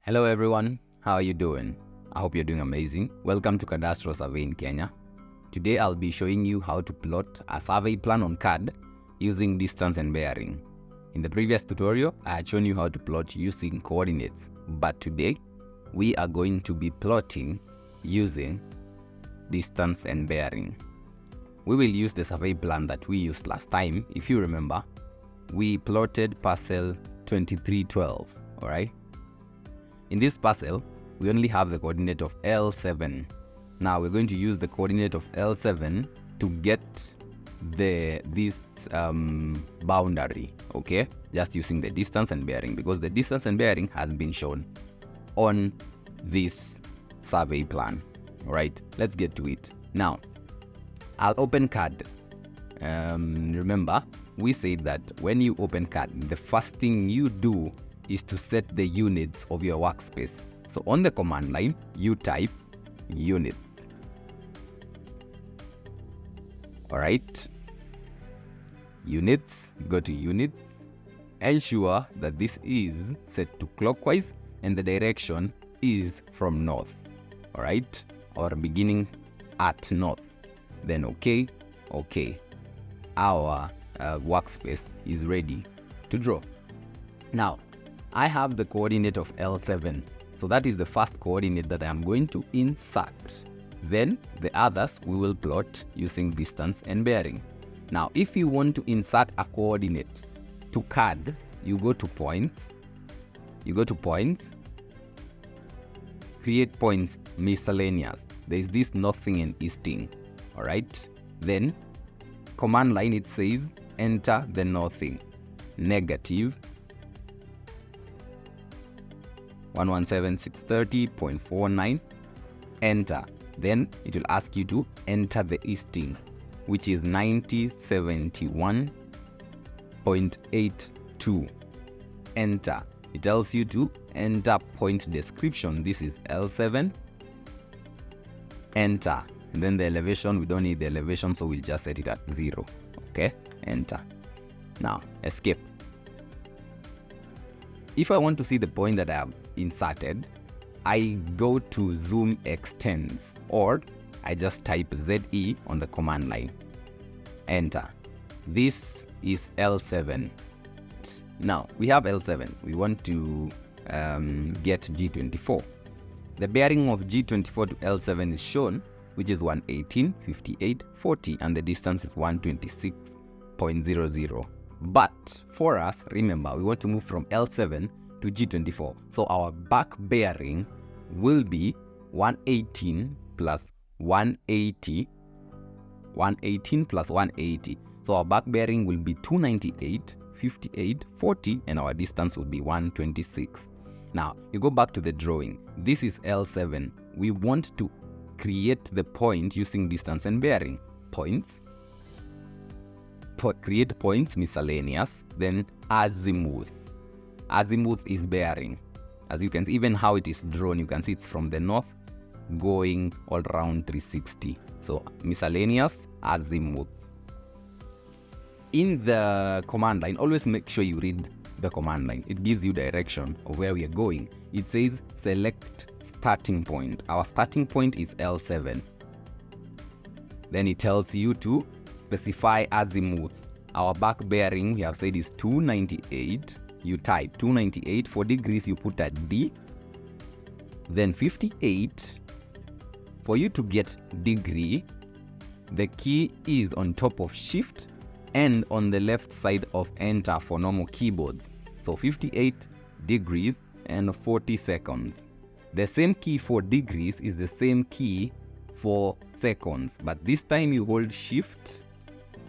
Hello everyone, how are you doing? I hope you're doing amazing. Welcome to Cadastral Survey in Kenya. Today I'll be showing you how to plot a survey plan on CAD using distance and bearing. In the previous tutorial, I had shown you how to plot using coordinates, but today we are going to be plotting using distance and bearing. We will use the survey plan that we used last time. If you remember, we plotted parcel 2312, alright? In this parcel, we only have the coordinate of L7. Now we're going to use the coordinate of L7 to get this boundary, okay? Just using the distance and bearing, because the distance and bearing has been shown on this survey plan. All right, let's get to it. Now, I'll open CAD. Remember, we said that when you open CAD, the first thing you do is to set the units of your workspace. So on the command line, you type units. All right, units, go to units, ensure that this is set to clockwise and the direction is from north. All right, or beginning at north. Then okay, our workspace is ready to draw. Now, I have the coordinate of L7, so that is the first coordinate that I am going to insert. Then the others we will plot using distance and bearing. Now, if you want to insert a coordinate to CAD, you go to points, create points, miscellaneous. There is this northing and easting, all right? Then command line, it says enter the northing, negative 117,630.49, enter. Then it will ask you to enter the easting, which is 9071.82. Enter. It tells you to enter point description. This is L7. Enter. And then the elevation, we don't need the elevation, so we'll just set it at 0. Okay, enter. Now, escape. If I want to see the point that I have inserted, I go to zoom extends, or I just type ZE on the command line. Enter. This is L7. Now, we have L7. We want to get G24. The bearing of G24 to L7 is shown, which is 118, 58, 40, and the distance is 126.00. But for us, remember, we want to move from L7 to G24. So our back bearing will be 118 plus 180. 118 plus 180. So our back bearing will be 298, 58, 40, and our distance will be 126. Now, you go back to the drawing. This is L7. We want to create the point using distance and bearing. Points. Create points, miscellaneous, then azimuth. Azimuth is bearing. As you can see, even how it is drawn, you can see it's from the north going all around 360. So miscellaneous, azimuth. In the command line, always make sure you read the command line. It gives you direction of where we are going. It says select starting point. Our starting point is L7. Then it tells you to specify azimuth. Our back bearing, we have said, is 298. You type 298. For degrees, you put a D. Then 58. For you to get degree, the key is on top of shift and on the left side of enter for normal keyboards. So 58 degrees and 40 seconds. The same key for degrees is the same key for seconds, but this time you hold shift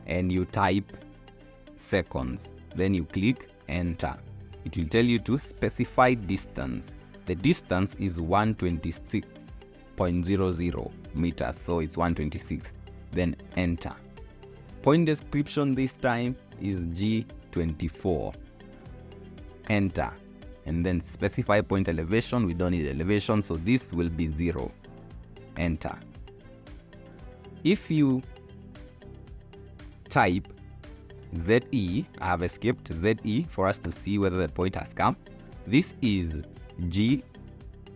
and you type seconds. Then you click enter. It will tell you to specify distance. The distance is 126.00 meters, so it's 126. Then enter. Point description this time is G24. Enter. And then specify point elevation. We don't need elevation, so this will be 0. Enter. If you type ZE, I have escaped ZE for us to see whether the point has come. This is G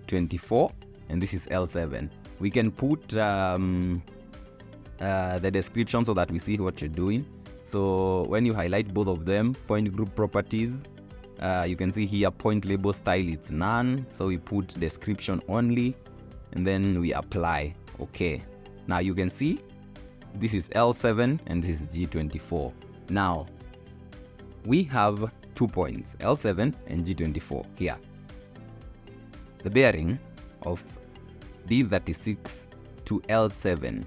G24 and this is L7. We can put the description so that we see what you're doing. So when you highlight both of them, point group properties, you can see here point label style, it's none. So we put description only and then we apply. Okay. Now you can see this is L7 and this is G24. Now we have 2 points, L7 and G24 here. The bearing of D36 to L7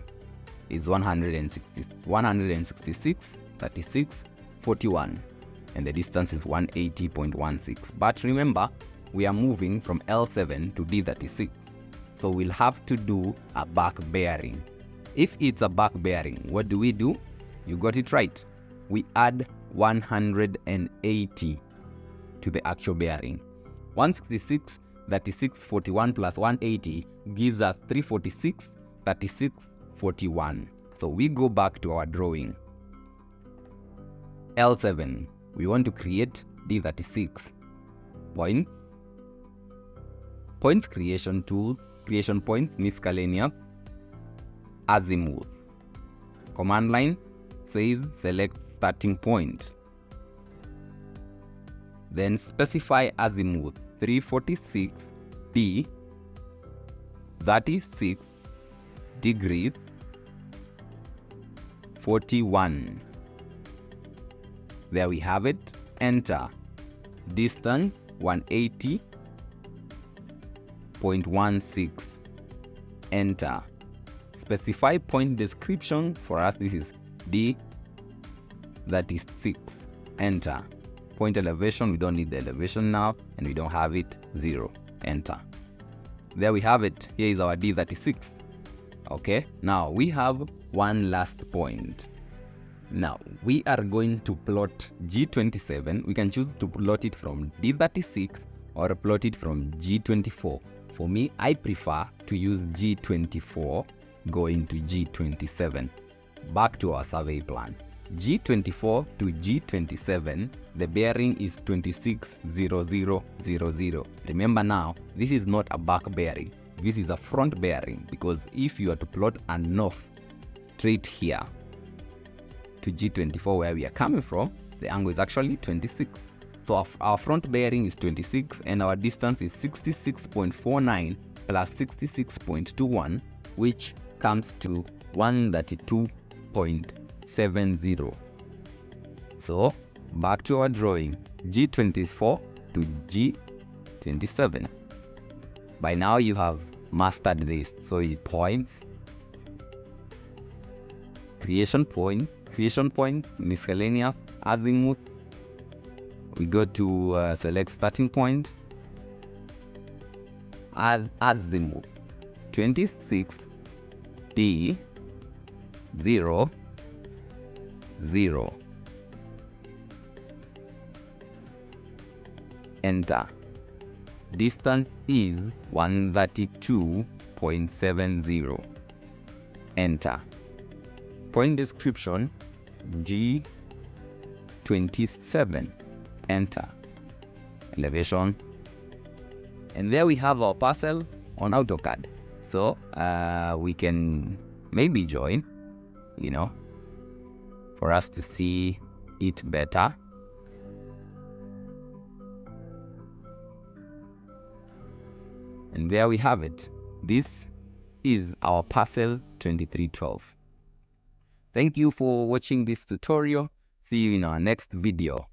is 166, 36, 41, and the distance is 180.16. But remember, we are moving from L7 to D36, so we'll have to do a back bearing. If it's a back bearing, what do? You got it right. We add 180 to the actual bearing. 166, 36, 41 plus 180 gives us 346, 36, 41. So we go back to our drawing. L7, we want to create D36. Points creation tool, creation points, miscellaneous, azimuth. Command line says select starting point. Then specify azimuth 346 D 36 degrees 41. There we have it. Enter. Distance 180.16. Enter. Specify point description. For us this is D36. Enter. Point elevation, we don't need the elevation now and we don't have it, 0. Enter. There we have it. Here is our D36. Okay, now we have one last point. Now we are going to plot G27. We can choose to plot it from D36 or plot it from G24. For me, I prefer to use G24 going to G27. Back to our survey plan. G24 to G27, the bearing is 260000. Remember now, this is not a back bearing. This is a front bearing, because if you are to plot a north straight here to G24 where we are coming from, the angle is actually 26. So our front bearing is 26 and our distance is 66.49 plus 66.21, which comes to 132.70. So back to our drawing, G24 to G27. By now you have mastered this. So it points, creation point, miscellaneous, azimuth. We go to select starting point, azimuth 26 D 0 0. Enter. Distance is 132.70. Enter. Point description G27. Enter. Elevation. And there we have our parcel on AutoCAD. So we can maybe join, for us to see it better. And there we have it. This is our parcel 2312. Thank you for watching this tutorial. See you in our next video.